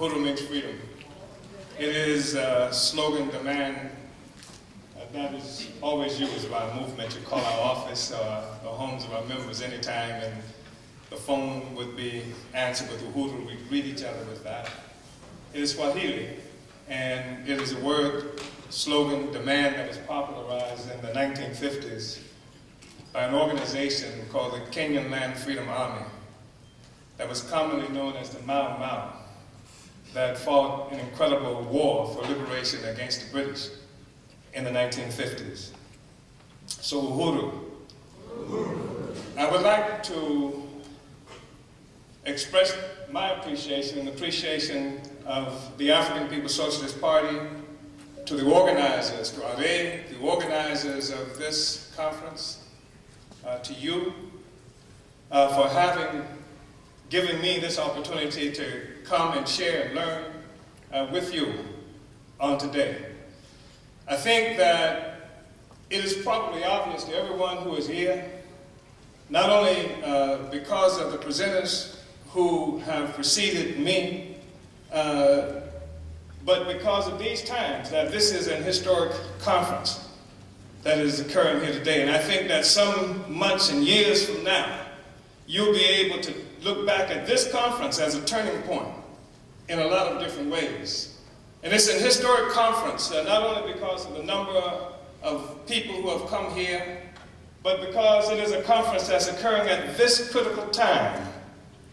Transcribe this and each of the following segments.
Uhuru means freedom. It is a slogan, demand, that is always used by a movement to call our office or the homes of our members anytime, and the phone would be answered with Uhuru. We greet each other with that. It is Swahili, and it is a word, slogan, demand that was popularized in the 1950s by an organization called the Kenyan Land Freedom Army that was commonly known as the Mau Mau, that fought an incredible war for liberation against the British in the 1950s. So Uhuru. I would like to express my appreciation and appreciation of the African People's Socialist Party to the organizers, to A.R.E, the organizers of this conference, to you, for having given me this opportunity to come and share and learn with you on today. I think that it is probably obvious to everyone who is here, not only because of the presenters who have preceded me, but because of these times, that this is an historic conference that is occurring here today. And I think that some months and years from now, you'll be able to look back at this conference as a turning point in a lot of different ways. And it's an historic conference, not only because of the number of people who have come here, but because it is a conference that's occurring at this critical time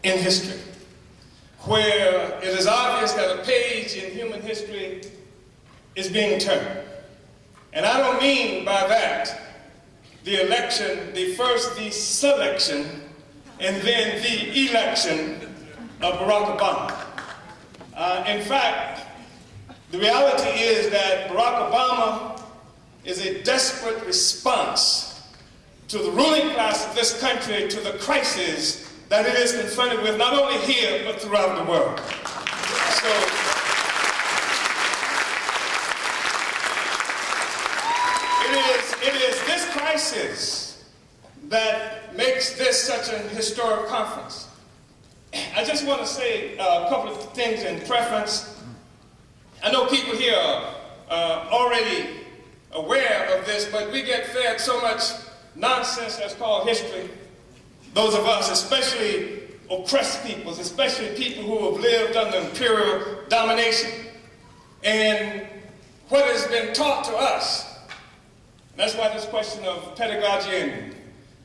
in history, where it is obvious that a page in human history is being turned. And I don't mean by that the election, the selection, and then the election of Barack Obama. In fact, the reality is that Barack Obama is a desperate response to the ruling class of this country, to the crisis that it is confronted with, not only here, but throughout the world. So, it is this crisis that makes this such an historic conference. I just want to say a couple of things in preference. I know people here are already aware of this, but we get fed so much nonsense that's called history. Those of us, especially oppressed peoples, especially people who have lived under imperial domination. And what has been taught to us, that's why this question of pedagogy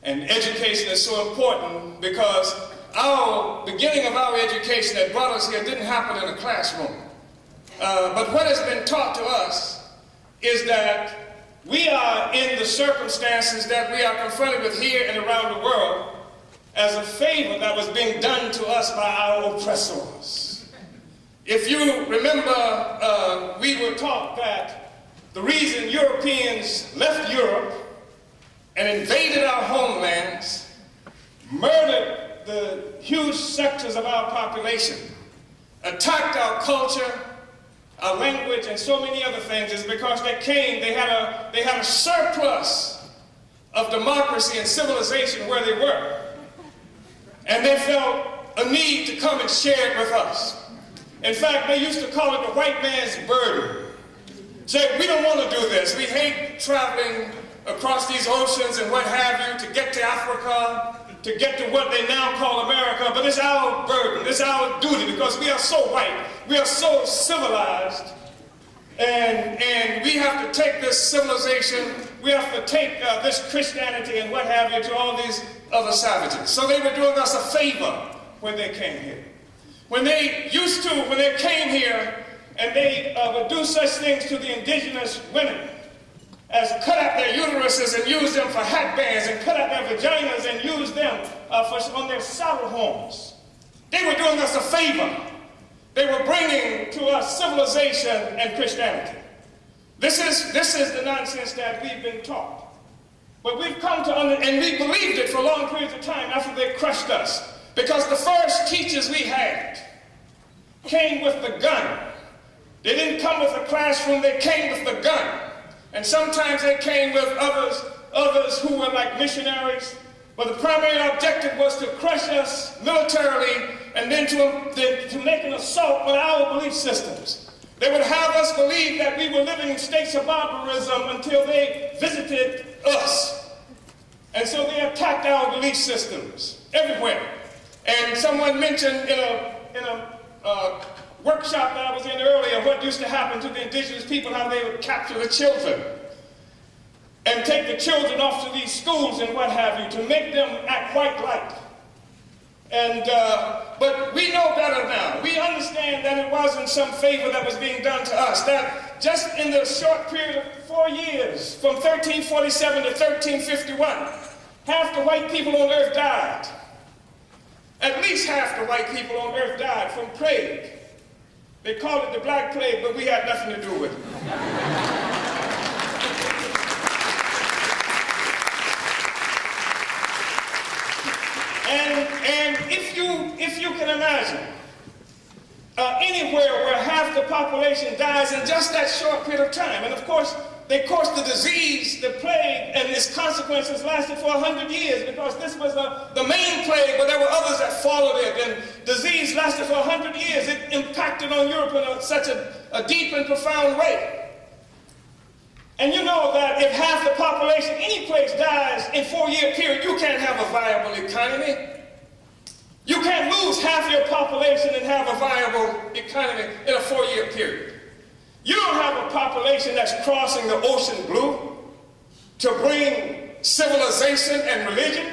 and education is so important, because our beginning of our education that brought us here didn't happen in a classroom. But what has been taught to us is that we are in the circumstances that we are confronted with here and around the world as a favor that was being done to us by our oppressors. If you remember, we were taught that the reason Europeans left Europe and invaded our homelands, murdered the huge sectors of our population, attacked our culture, our language, and so many other things, is because they had a surplus of democracy and civilization where they were. And they felt a need to come and share it with us. In fact, they used to call it the white man's burden. Say, we don't want to do this. We hate traveling across these oceans and what have you to get to Africa, to get to what they now call America, but it's our burden, it's our duty, because we are so white, we are so civilized, and we have to take this civilization, we have to take this Christianity and what have you to all these other savages. So they were doing us a favor when they came here. When they came here, and they would do such things to the indigenous women as cut out their uteruses and use them for hat bands, and cut out their vaginas and use them on their saddle horns. They were doing us a favor. They were bringing to us civilization and Christianity. This is the nonsense that we've been taught. But we've come to and we believed it for long periods of time after they crushed us. Because the first teachers we had came with the gun. They didn't come with a classroom, they came with the gun. And sometimes they came with others who were like missionaries, But the primary objective was to crush us militarily and then to make an assault on our belief systems. They would have us believe that we were living in states of barbarism until they visited us. And so they attacked our belief systems everywhere. And someone mentioned in a workshop that I was in earlier what used to happen to the indigenous people, how they would capture the children and take the children off to these schools and what have you to make them act white light. And but we know better now. We understand that it wasn't some favor that was being done to us, that just in the short period of 4 years, from 1347 to 1351, half the white people on earth died. At least half the white people on earth died from plague. They called it the Black Plague, but we had nothing to do with it. And if you can imagine, anywhere where half the population dies in just that short period of time, and of course, the disease, the plague, and its consequences lasted for 100 years because this was the main plague, but there were others that followed it, and disease lasted for 100 years. It impacted on Europe in such a deep and profound way. And you know that if half the population, any place dies in a 4-year period, you can't have a viable economy. You can't lose half your population and have a viable economy in a 4-year period. You don't have a population that's crossing the ocean blue to bring civilization and religion.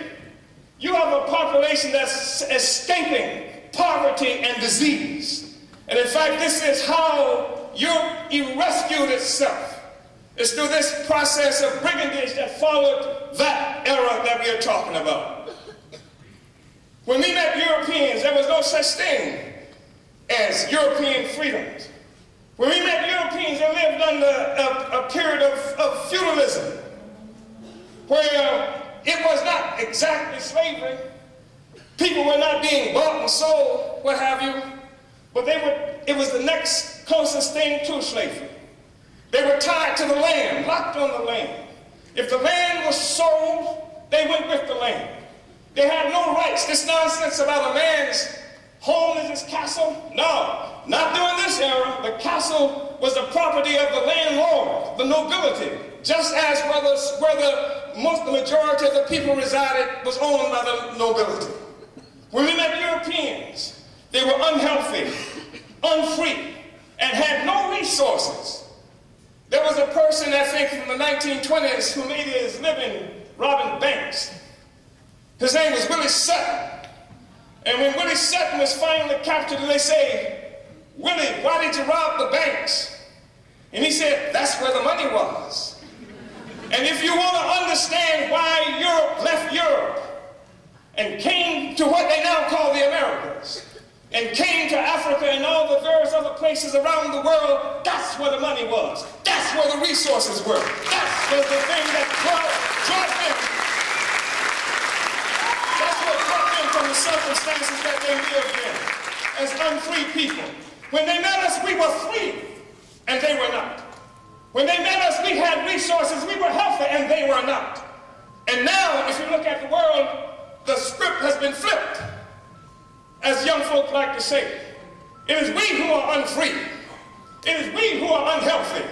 You have a population that's escaping poverty and disease. And in fact, this is how Europe rescued itself. It's through this process of brigandage that followed that era that we are talking about. When we met Europeans, there was no such thing as European freedoms. When we met Europeans, they lived under a period of feudalism, where it was not exactly slavery. People were not being bought and sold, what have you, but it was the next closest thing to slavery. They were tied to the land, locked on the land. If the land was sold, they went with the land. They had no rights. This nonsense about a man's home is his castle. No, not during this era. The castle was the property of the landlord, the nobility, just as where the majority of the people resided was owned by the nobility. When we met Europeans, they were unhealthy, unfree, and had no resources. There was a person, I think, from the 1920s who made his living robbing banks. His name was Willie Sutton. And when Willie Sutton was finally captured, they say, "Willie, why did you rob the banks?" And he said, "That's where the money was." And if you want to understand why Europe left Europe and came to what they now call the Americas, and came to Africa and all the various other places around the world, that's where the money was. That's where the resources were. That was the thing that brought them. That's what brought them from the circumstances that they lived in as unfree people. When they met us, we were free, and they were not. When they met us, we had resources, we were healthy, and they were not. And now, if you look at the world, the script has been flipped. As young folk like to say, it is we who are unfree. It is we who are unhealthy.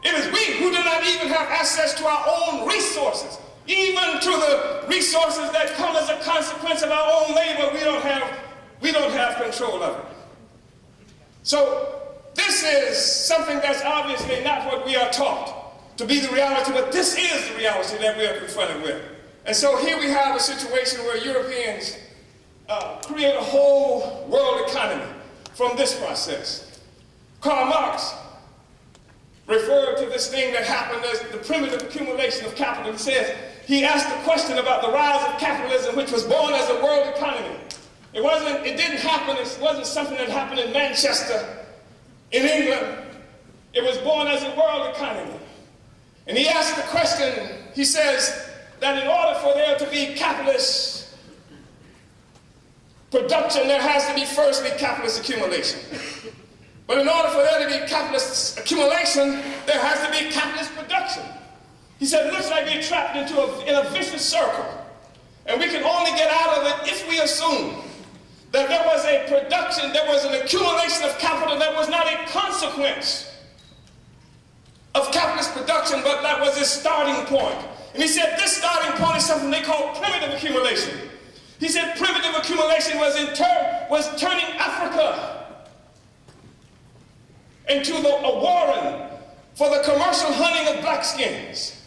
It is we who do not even have access to our own resources. Even to the resources that come as a consequence of our own labor, we don't have control of it. So this is something that's obviously not what we are taught to be the reality, but this is the reality that we are confronted with. And so here we have a situation where Europeans create a whole world economy from this process. Karl Marx referred to this thing that happened as the primitive accumulation of capital. He asked a question about the rise of capitalism, which was born as a world economy. It wasn't something that happened in Manchester, in England. It was born as a world economy. And he asked the question, he says that in order for there to be capitalist production, there has to be firstly capitalist accumulation. But in order for there to be capitalist accumulation, there has to be capitalist production. He said, it looks like we're trapped in a vicious circle. And we can only get out of it if we assume that there was a production, there was an accumulation of capital that was not a consequence of capitalist production, but that was its starting point. And he said this starting point is something they call primitive accumulation. He said primitive accumulation was turning Africa into a warren for the commercial hunting of black skins.